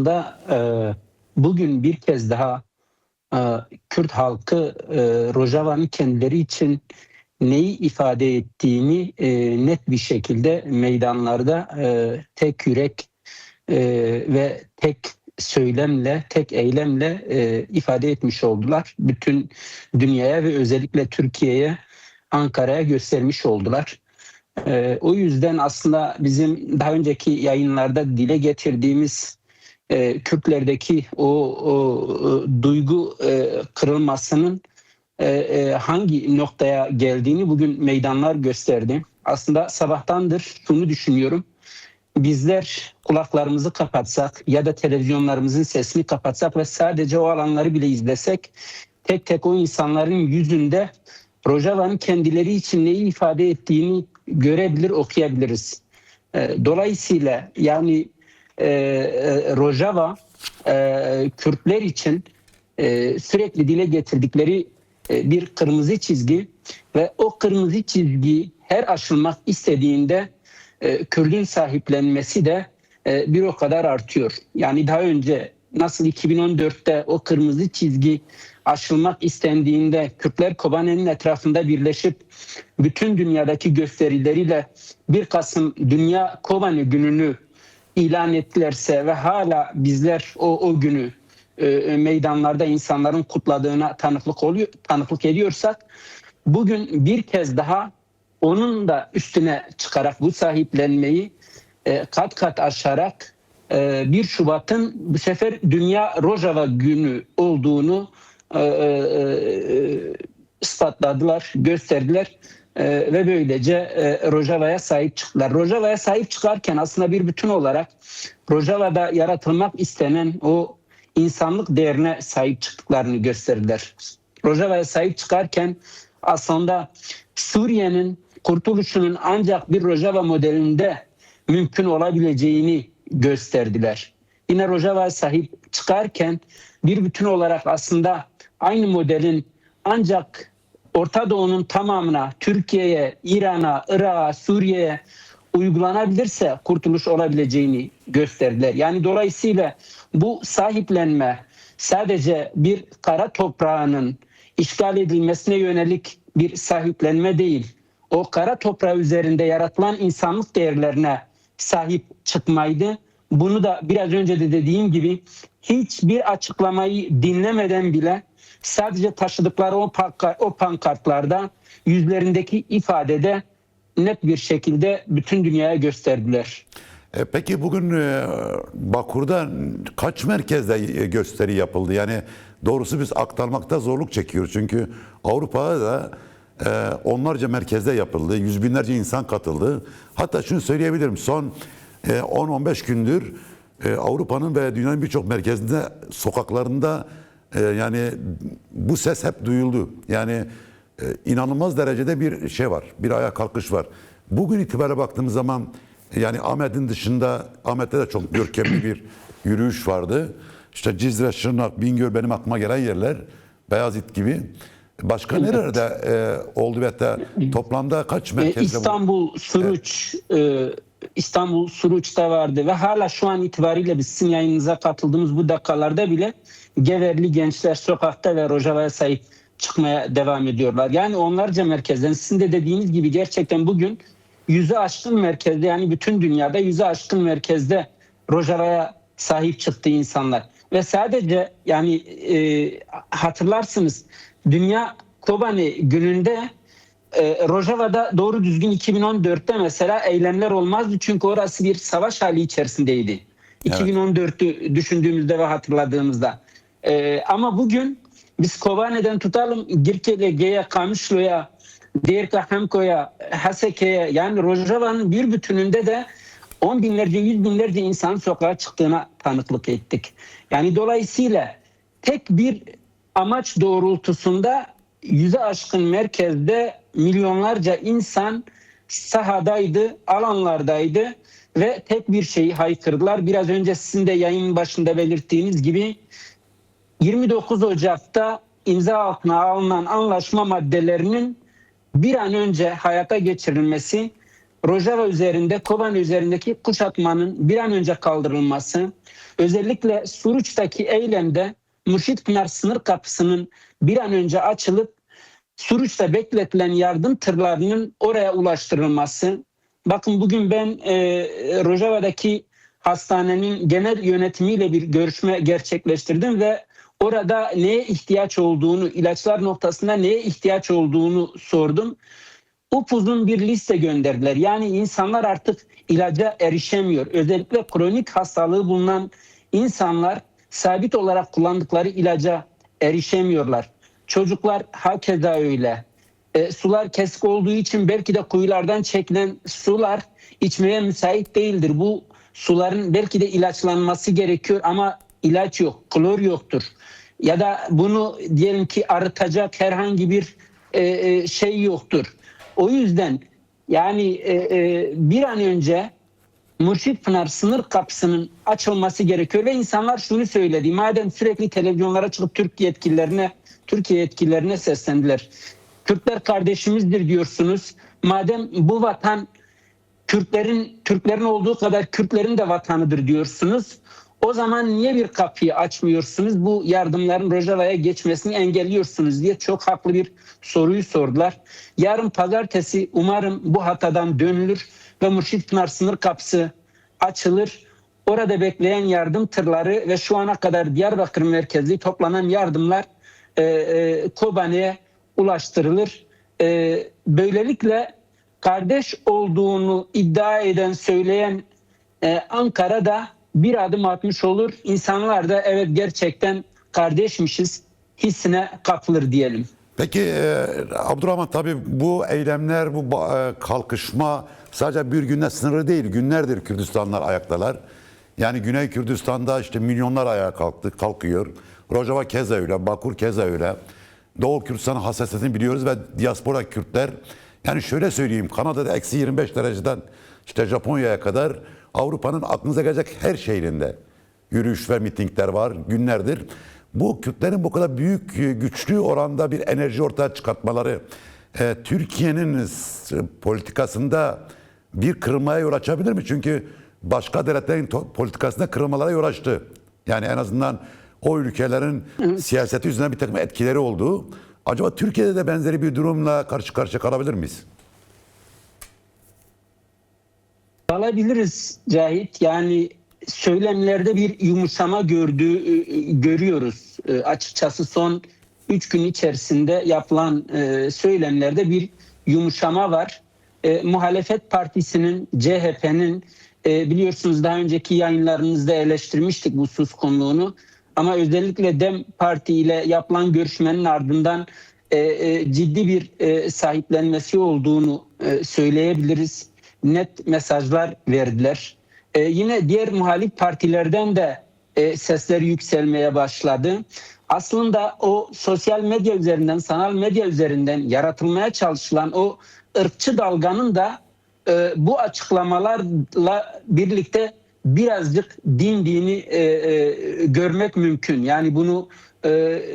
aslında bugün bir kez daha e, Kürt halkı Rojava'nın kendileri için neyi ifade ettiğini net bir şekilde meydanlarda tek yürek ve tek söylemle, tek eylemle ifade etmiş oldular. Bütün dünyaya ve özellikle Türkiye'ye, Ankara'ya göstermiş oldular. O yüzden aslında bizim daha önceki yayınlarda dile getirdiğimiz Kürtlerdeki o duygu kırılmasının hangi noktaya geldiğini bugün meydanlar gösterdi. Aslında sabahtandır şunu düşünüyorum. Bizler kulaklarımızı kapatsak ya da televizyonlarımızın sesini kapatsak ve sadece o alanları bile izlesek tek tek o insanların yüzünde Rojava'nın kendileri için neyi ifade ettiğini görebilir, okuyabiliriz. Dolayısıyla yani Rojava Kürtler için sürekli dile getirdikleri bir kırmızı çizgi ve o kırmızı çizgi her aşılmak istediğinde Kürt'ün sahiplenmesi de bir o kadar artıyor. Yani daha önce nasıl 2014'te o kırmızı çizgi aşılmak istendiğinde Kürtler Kobane'nin etrafında birleşip bütün dünyadaki gösterileriyle 1 Kasım Dünya Kobane Günü'nü ilan ettilerse ve hala bizler o günü meydanlarda insanların kutladığına tanıklık ediyorsak bugün bir kez daha onun da üstüne çıkarak bu sahiplenmeyi kat kat aşarak 1 Şubat'ın bu sefer Dünya Rojava Günü olduğunu ispatladılar, gösterdiler ve böylece Rojava'ya sahip çıktılar. Rojava'ya sahip çıkarken aslında bir bütün olarak Rojava'da yaratılmak istenen o insanlık değerine sahip çıktıklarını gösterdiler. Rojava'ya sahip çıkarken aslında Suriye'nin kurtuluşunun ancak bir Rojava modelinde mümkün olabileceğini gösterdiler. Yine Rojava'ya sahip çıkarken bir bütün olarak aslında aynı modelin ancak Orta Doğu'nun tamamına, Türkiye'ye, İran'a, Irak'a, Suriye'ye uygulanabilirse kurtuluş olabileceğini gösterdiler. Yani dolayısıyla bu sahiplenme sadece bir kara toprağının işgal edilmesine yönelik bir sahiplenme değil. O kara toprağı üzerinde yaratılan insanlık değerlerine sahip çıkmaydı. Bunu da biraz önce de dediğim gibi hiçbir açıklamayı dinlemeden bile sadece taşıdıkları o pankartlarda yüzlerindeki ifadede net bir şekilde bütün dünyaya gösterdiler. Peki bugün Bakur'da kaç merkezde gösteri yapıldı? Yani doğrusu biz aktarmakta zorluk çekiyoruz. Çünkü Avrupa'da da onlarca merkezde yapıldı. Yüz binlerce insan katıldı. Hatta şunu söyleyebilirim. Son 10-15 gündür Avrupa'nın ve dünyanın birçok merkezinde, sokaklarında yani bu ses hep duyuldu. Yani inanılmaz derecede bir şey var. Bir ayağa kalkış var. Bugün itibariyle baktığımız zaman yani Ahmet'in dışında, Ahmet'te de çok görkemli bir yürüyüş vardı. İşte Cizre, Şırnak, Bingöl benim aklıma gelen yerler. Beyazıt gibi. Başka nerelerde oldu ve hatta toplamda kaç merkezde? İstanbul, Suruç, İstanbul, Suruç'ta vardı ve hala şu an itibariyle biz sizin yayınınıza katıldığımız bu dakikalarda bile Geverli gençler sokakta ve Rojava'ya sahip çıkmaya devam ediyorlar. Yani onlarca merkezden sizin de dediğiniz gibi gerçekten bugün 100'ü aşkın merkezde yani bütün dünyada 100'ü aşkın merkezde Rojava'ya sahip çıktı insanlar. Ve sadece yani hatırlarsınız Dünya Kobane gününde Rojava'da doğru düzgün 2014'te mesela eylemler olmazdı çünkü orası bir savaş hali içerisindeydi. Evet. 2014'ü düşündüğümüzde ve hatırladığımızda. Ama bugün biz Kobane'den tutalım Girkelege'ye, Kamışlo'ya, Değirkahemko'ya, Haseke'ye yani Rojava'nın bir bütününde de 10 binlerce, 100 binlerce insan sokağa çıktığına tanıklık ettik. Yani dolayısıyla tek bir amaç doğrultusunda 100'e aşkın merkezde milyonlarca insan sahadaydı, alanlardaydı ve tek bir şeyi haykırdılar. Biraz önce sizin de yayının başında belirttiğiniz gibi 29 Ocak'ta imza altına alınan anlaşma maddelerinin bir an önce hayata geçirilmesi, Rojava üzerinde, Kobani üzerindeki kuşatmanın bir an önce kaldırılması, özellikle Suruç'taki eylemde Murşitpınar sınır kapısının bir an önce açılıp Suruç'ta bekletilen yardım tırlarının oraya ulaştırılması. Bakın bugün ben Rojava'daki hastanenin genel yönetimiyle bir görüşme gerçekleştirdim ve orada neye ihtiyaç olduğunu, ilaçlar noktasında neye ihtiyaç olduğunu sordum. Upuzun bir liste gönderdiler. Yani insanlar artık ilaca erişemiyor. Özellikle kronik hastalığı bulunan insanlar sabit olarak kullandıkları ilaca erişemiyorlar. Çocuklar hakeza öyle. Sular kesik olduğu için belki de kuyulardan çekilen sular içmeye müsait değildir. Bu suların belki de ilaçlanması gerekiyor ama ilaç yok, klor yoktur. Ya da bunu diyelim ki arıtacak herhangi bir şey yoktur. O yüzden yani bir an önce Murşitpınar sınır kapısının açılması gerekiyor ve insanlar şunu söyledi. Madem sürekli televizyonlara çıkıp Türkiye yetkililerine seslendiler. Kürtler kardeşimizdir diyorsunuz. Madem bu vatan Türklerin olduğu kadar Kürtlerin de vatanıdır diyorsunuz. O zaman niye bir kapıyı açmıyorsunuz? Bu yardımların Rojava'ya geçmesini engelliyorsunuz diye çok haklı bir soruyu sordular. Yarın pazartesi umarım bu hatadan dönülür ve Murşitpınar sınır kapısı açılır. Orada bekleyen yardım tırları ve şu ana kadar Diyarbakır merkezli toplanan yardımlar Kobani'ye ulaştırılır. Böylelikle kardeş olduğunu iddia eden, söyleyen Ankara'da bir adım atmış olur. İnsanlar da evet gerçekten kardeşmişiz hissine kapılır diyelim. Peki Abdurrahman, tabii bu eylemler, bu kalkışma sadece bir günde sınırlı değil. Günlerdir Kürdistanlar ayaktalar. Yani Güney Kürdistan'da işte milyonlar ayağa kalkıyor. Rojava keza öyle, Bakur keza öyle. Doğu Kürdistan'ın hassasiyetini biliyoruz ve diaspora Kürtler, yani şöyle söyleyeyim, Kanada'da eksi 25 dereceden işte Japonya'ya kadar Avrupa'nın aklınıza gelecek her şehrinde yürüyüş ve mitingler var günlerdir. Bu Kürtlerin bu kadar büyük, güçlü oranda bir enerji ortaya çıkartmaları Türkiye'nin politikasında bir kırılmaya yol açabilir mi? Çünkü başka devletlerin politikasında kırılmalara yol açtı. Yani en azından o ülkelerin siyaseti yüzünden bir takım etkileri oldu. Acaba Türkiye'de de benzeri bir durumla karşı karşıya kalabilir miyiz? Kalabiliriz Cahit. Yani söylemlerde bir yumuşama görüyoruz. Açıkçası son 3 gün içerisinde yapılan söylemlerde bir yumuşama var. Muhalefet Partisi'nin, CHP'nin biliyorsunuz daha önceki yayınlarınızda eleştirmiştik bu suskunluğunu. Ama özellikle DEM Parti ile yapılan görüşmenin ardından ciddi bir sahiplenmesi olduğunu söyleyebiliriz. Net mesajlar verdiler. Yine diğer muhalif partilerden de sesler yükselmeye başladı. Aslında o sosyal medya üzerinden, sanal medya üzerinden yaratılmaya çalışılan o ırkçı dalganın da bu açıklamalarla birlikte birazcık dindiğini görmek mümkün. Yani bunu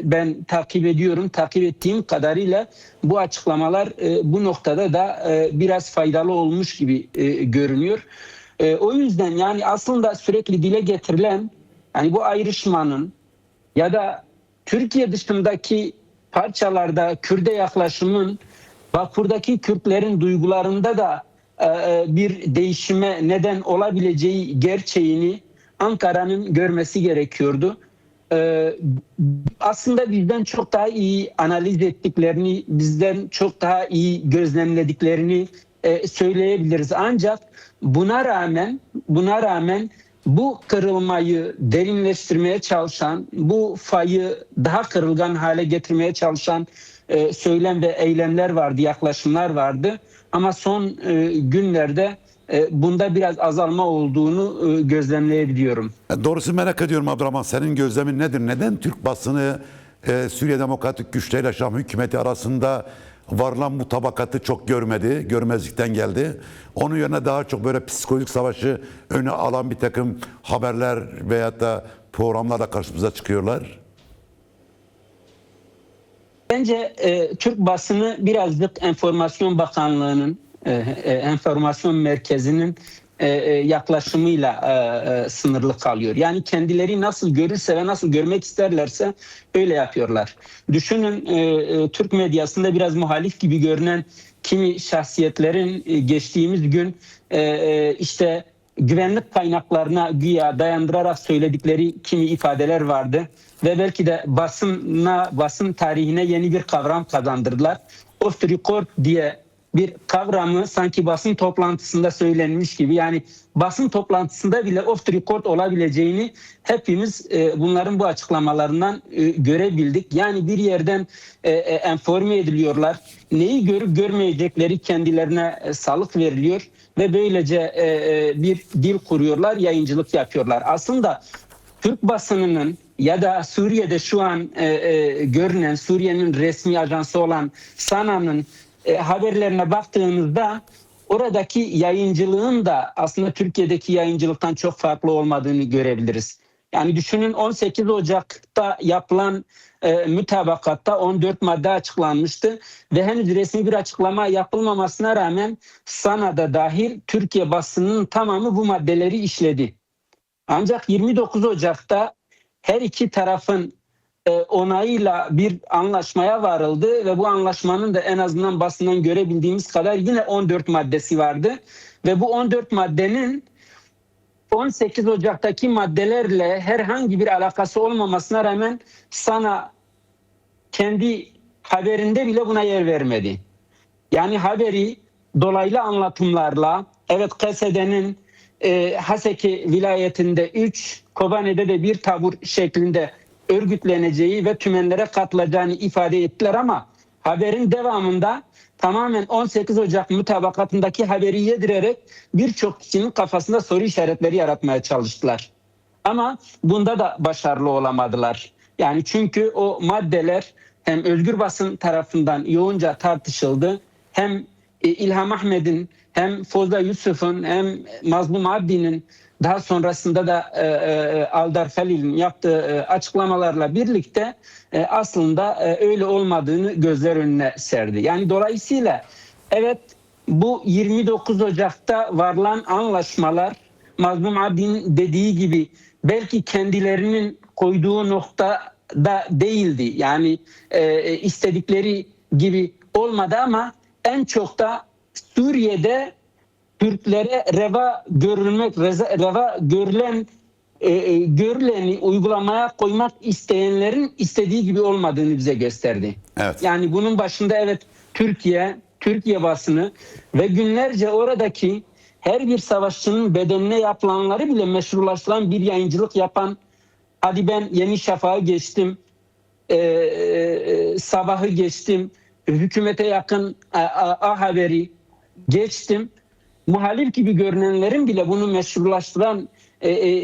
ben takip ediyorum. Takip ettiğim kadarıyla bu açıklamalar bu noktada da biraz faydalı olmuş gibi görünüyor. O yüzden yani aslında sürekli dile getirilen yani bu ayrışmanın ya da Türkiye dışındaki parçalarda Kürt'e yaklaşımın Bakur'daki Kürtlerin duygularında da bir değişime neden olabileceği gerçeğini Ankara'nın görmesi gerekiyordu. Aslında bizden çok daha iyi analiz ettiklerini, bizden çok daha iyi gözlemlediklerini söyleyebiliriz. Ancak buna rağmen bu kırılmayı derinleştirmeye çalışan, bu fayı daha kırılgan hale getirmeye çalışan söylem ve eylemler vardı, yaklaşımlar vardı. Ama son günlerde bunda biraz azalma olduğunu gözlemleyebiliyorum. Doğrusu merak ediyorum Abdurrahman, senin gözlemin nedir? Neden Türk basını Suriye Demokratik Güçleri Şam hükümeti arasında varılan mutabakatı çok görmedi, görmezlikten geldi. Onun yerine daha çok böyle psikolojik savaşı öne alan bir takım haberler veyahut da programlarla karşımıza çıkıyorlar? Bence Türk basını birazcık Enformasyon Bakanlığı'nın enformasyon merkezinin yaklaşımıyla sınırlı kalıyor. Yani kendileri nasıl görürse ve nasıl görmek isterlerse öyle yapıyorlar. Düşünün Türk medyasında biraz muhalif gibi görünen kimi şahsiyetlerin geçtiğimiz gün işte güvenlik kaynaklarına güya dayandırarak söyledikleri kimi ifadeler vardı ve belki de basın tarihine yeni bir kavram kazandırdılar. Off the record diye bir kavramı sanki basın toplantısında söylenmiş gibi, yani basın toplantısında bile off the record olabileceğini hepimiz bunların bu açıklamalarından görebildik. Yani bir yerden enforme ediliyorlar. Neyi görüp görmeyecekleri kendilerine salık veriliyor ve böylece bir dil kuruyorlar, yayıncılık yapıyorlar. Aslında Türk basınının ya da Suriye'de şu an görünen, Suriye'nin resmi ajansı olan SANA'nın haberlerine baktığınızda oradaki yayıncılığın da aslında Türkiye'deki yayıncılıktan çok farklı olmadığını görebiliriz. Yani düşünün 18 Ocak'ta yapılan mütabakatta 14 madde açıklanmıştı ve henüz resmi bir açıklama yapılmamasına rağmen SANA'da dahil Türkiye basınının tamamı bu maddeleri işledi. Ancak 29 Ocak'ta her iki tarafın onayıyla bir anlaşmaya varıldı ve bu anlaşmanın da en azından basından görebildiğimiz kadar yine 14 maddesi vardı. Ve bu 14 maddenin 18 Ocak'taki maddelerle herhangi bir alakası olmamasına rağmen SANA kendi haberinde bile buna yer vermedi. Yani haberi dolaylı anlatımlarla, evet KSD'nin Haseki vilayetinde 3, Kobane'de de bir tabur şeklinde örgütleneceği ve tümenlere katılacağını ifade ettiler ama haberin devamında tamamen 18 Ocak mutabakatındaki haberi yedirerek birçok kişinin kafasında soru işaretleri yaratmaya çalıştılar. Ama bunda da başarılı olamadılar. Yani çünkü o maddeler hem özgür basın tarafından yoğunca tartışıldı, hem İlham Ahmet'in, hem Fozla Yusuf'un, hem Mazlum Abdi'nin, daha sonrasında da Aldar Halil'in yaptığı açıklamalarla birlikte aslında öyle olmadığını gözler önüne serdi. Yani dolayısıyla evet, bu 29 Ocak'ta varılan anlaşmalar Mazlum Abdi'nin dediği gibi belki kendilerinin koyduğu noktada değildi. Yani istedikleri gibi olmadı ama en çok da Suriye'de Türklere reva görüleni uygulamaya koymak isteyenlerin istediği gibi olmadığını bize gösterdi. Evet. Yani bunun başında evet Türkiye basını ve günlerce oradaki her bir savaşçının bedenine yapılanları bile meşrulaştıran bir yayıncılık yapan, hadi ben Yeni Şafak'ı geçtim, Sabah'ı geçtim, hükümete yakın A Haber'i geçtim, muhalif gibi görünenlerin bile bunu meşrulaştıran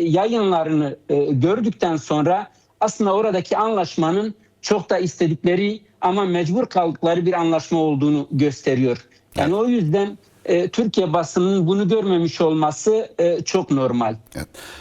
yayınlarını gördükten sonra aslında oradaki anlaşmanın çok da istedikleri ama mecbur kaldıkları bir anlaşma olduğunu gösteriyor. Yani o yüzden Türkiye basınının bunu görmemiş olması çok normal. Evet.